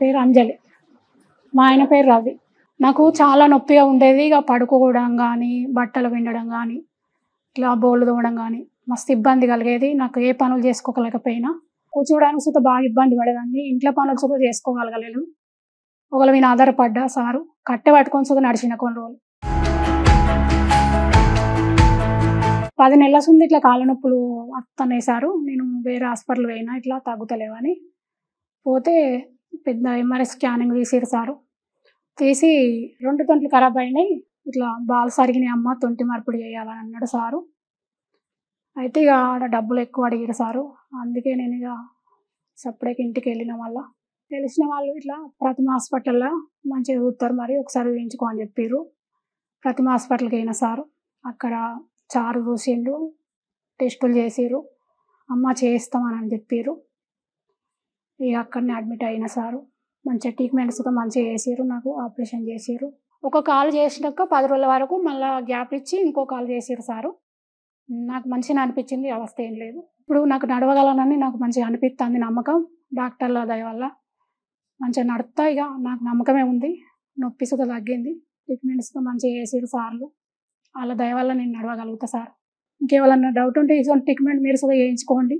పేరు అంజలి. మా ఆయన పేరు రవి. నాకు చాలా నొప్పిగా ఉండేది. ఇక పడుకోవడం గానీ, బట్టలు పిండడం గానీ, ఇట్లా బోళ్ళు తోమడం గానీ మస్తు ఇబ్బంది కలిగేది. నాకు ఏ పనులు చేసుకోలేకపోయినా. కూర్చోవడానికి సుత బాగా ఇబ్బంది పడేదాన్ని. ఇంట్లో పనులు సుత చేసుకోగలగలేను. ఒకళ్ళ మీద ఆధారపడ్డా సారు. కట్టె పట్టుకొని సుత నడిచిన కొన్ని రోజులు. 10 నెలల సుంది ఇట్లా కాళ్ళ నొప్పులు వత్తన్నాయి సారు. నేను వేరే హాస్పిటల్ పోయినా ఇట్లా తగ్గుతలేవని. పోతే పెద్ద ఎంఆర్ఐ స్కానింగ్ తీసిర్రు సారు. తీసి 2 తొంట్లు ఖరాబ్ అయినాయి. ఇట్లా బాల్స్ అరిగినాయి అమ్మ, తొంటి మార్పిడి చేయాలని అన్నాడు సారు. అయితే ఇక ఆడ డబ్బులు ఎక్కువ అడిగారు సారు. అందుకే నేను ఇక సప్పుడేక ఇంటికి వెళ్ళిన. మళ్ళా తెలిసిన వాళ్ళు ఇట్లా ప్రతిమ హాస్పిటల్లో మంచిగా చూస్తారు, మరి ఒకసారి చూయించుకో అని చెప్పారు. ప్రతిమ హాస్పిటల్కి అయిన సారు. అక్కడ చారు చూసిండు, టెస్టులు చేసిర్రు. అమ్మ చేయిస్తామని చెప్పారు. ఇక అక్కడనే అడ్మిట్ అయిన సారు. మంచిగా ట్రీట్మెంట్స్ కూడా మంచిగా చేసిర్రు. నాకు ఆపరేషన్ చేసిర్రు. ఒక కాలు చేసినాక 10 రోజుల వరకు మళ్ళీ గ్యాప్ ఇచ్చి ఇంకో కాలు చేసిర్రు సారు. నాకు మంచిగా అనిపించింది, అవస్థ ఏం లేదు. ఇప్పుడు నాకు నడవగలనని నాకు మంచిగా అనిపిస్తుంది. నమ్మకం డాక్టర్ల దయ వల్ల మంచిగా నడుస్తా. ఇక నాకు నమ్మకమే ఉంది. నొప్పి సుత తగ్గింది. ట్రీట్మెంట్స్ మంచిగా చేసిర్రు సార్లు. వాళ్ళ దయ వల్ల నేను నడవగలుగుతా సార్. ఇంకేమైనా డౌట్ ఉంటే ఇటువంటి ట్రీట్మెంట్ మీరు సుత చేయించుకోండి.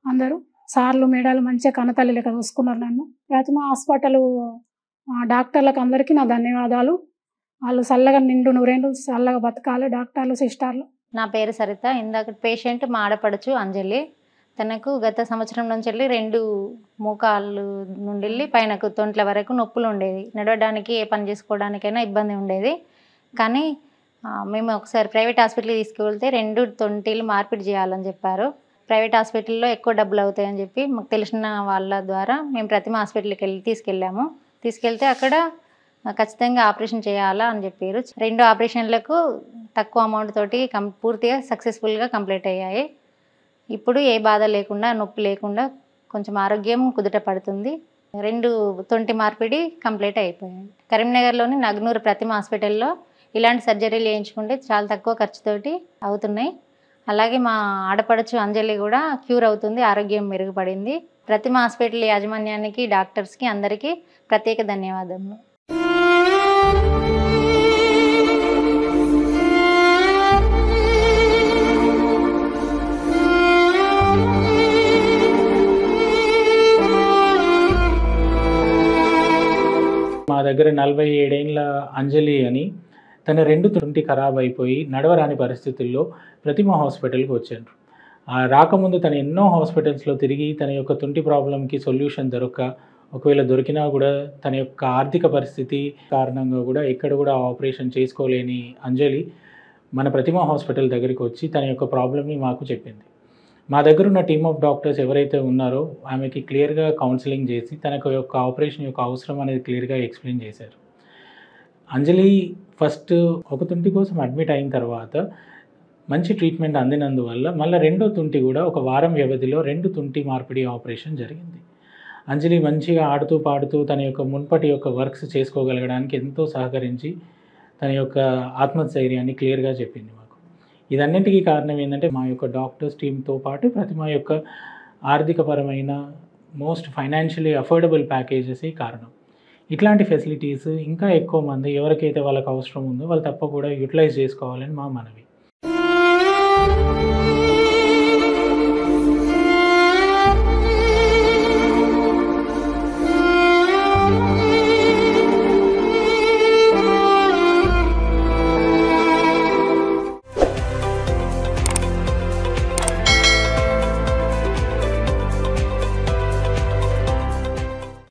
అందరూ సార్లు మేడాలు మంచిగా కన్నతల్లి లెక్క చూసుకున్నారు నన్ను. ప్రతిమ హాస్పిటల్ డాక్టర్లకు అందరికీ నా ధన్యవాదాలు. వాళ్ళు చల్లగా నిండు నూరేళ్ళు చల్లగా బతకాలి డాక్టర్లు, సిస్టర్లు. నా పేరు సరిత. ఇందాక పేషెంట్ మా ఆడపడుచు అంజలి. తనకు గత సంవత్సరం నుంచి వెళ్ళి 2 మోకాళ్ళు నుండి వెళ్ళి పైనకు తొంట్ల వరకు నొప్పులు ఉండేది. నడవడానికి, ఏ పని చేసుకోవడానికైనా ఇబ్బంది ఉండేది. కానీ మేము ఒకసారి ప్రైవేట్ హాస్పిటల్కి తీసుకువెళ్తే 2 తొంటిలు మార్పిడి చేయాలని చెప్పారు. ప్రైవేట్ హాస్పిటల్లో ఎక్కువ డబ్బులు అవుతాయని చెప్పి మాకు తెలిసిన వాళ్ళ ద్వారా మేము ప్రతిమ హాస్పిటల్కి తీసుకెళ్ళాము. తీసుకెళ్తే అక్కడ ఖచ్చితంగా ఆపరేషన్ చేయాలా అని చెప్పారు. 2 ఆపరేషన్లకు తక్కువ అమౌంట్ తోటి పూర్తిగా సక్సెస్ఫుల్గా కంప్లీట్ అయ్యాయి. ఇప్పుడు ఏ బాధ లేకుండా, నొప్పి లేకుండా కొంచెం ఆరోగ్యం కుదుట పడుతుంది. 2 తొంటి మార్పిడి కంప్లీట్ అయిపోయాయి. కరీంనగర్లోని నగ్నూరు ప్రతిమ హాస్పిటల్లో ఇలాంటి సర్జరీలు చేయించుకుంటే చాలా తక్కువ ఖర్చుతోటి అవుతున్నాయి. అలాగే మా ఆడపడుచు అంజలి కూడా క్యూర్ అవుతుంది, ఆరోగ్యం మెరుగుపడింది. ప్రతిమ హాస్పిటల్ యాజమాన్యానికి, డాక్టర్స్కి అందరికీ ప్రత్యేక ధన్యవాదములు. మా దగ్గర 47 ఏళ్ళ అంజలి అని, తన 2 తొంటి ఖరాబ్ అయిపోయి నడవరాని పరిస్థితుల్లో ప్రతిమ హాస్పిటల్కి వచ్చారు. రాకముందు తను ఎన్నో హాస్పిటల్స్లో తిరిగి తన యొక్క తొంటి ప్రాబ్లంకి సొల్యూషన్ ఒకవేళ దొరికినా కూడా తన యొక్క ఆర్థిక పరిస్థితి కారణంగా కూడా ఎక్కడ కూడా ఆపరేషన్ చేసుకోలేని అంజలి మన ప్రతిమ హాస్పిటల్ దగ్గరికి వచ్చి తన యొక్క ప్రాబ్లమ్ని మాకు చెప్పింది. మా దగ్గర ఉన్న టీమ్ ఆఫ్ డాక్టర్స్ ఎవరైతే ఉన్నారో ఆమెకి క్లియర్గా కౌన్సిలింగ్ చేసి తన యొక్క ఆపరేషన్ యొక్క అవసరం అనేది క్లియర్గా ఎక్స్ప్లెయిన్ చేశారు. అంజలి ఫస్ట్ ఒక తొంటి కోసం అడ్మిట్ అయిన తర్వాత మంచి ట్రీట్మెంట్ అందినందువల్ల మళ్ళీ 2వ తొంటి కూడా ఒక వారం వ్యవధిలో 2 తొంటి మార్పిడి ఆపరేషన్ జరిగింది. అంజలి మంచిగా ఆడుతూ పాడుతూ తన యొక్క మున్పటి యొక్క వర్క్స్ చేసుకోగలగడానికి ఎంతో సహకరించి తన యొక్క ఆత్మధైర్యాన్ని క్లియర్గా చెప్పింది మాకు. ఇదన్నింటికీ కారణం ఏంటంటే మా యొక్క డాక్టర్స్ టీంతో పాటు ప్రతిమ యొక్క ఆర్థికపరమైన మోస్ట్ ఫైనాన్షియలీ అఫోర్డబుల్ ప్యాకేజెస్ కారణం. ఇట్లాంటి ఫెసిలిటీస్ ఇంకా ఎక్కువ మంది ఎవరికైతే వాళ్ళకి అవసరం ఉందో వాళ్ళు తప్పకుండా యూటిలైజ్ చేసుకోవాలని మా మనవి.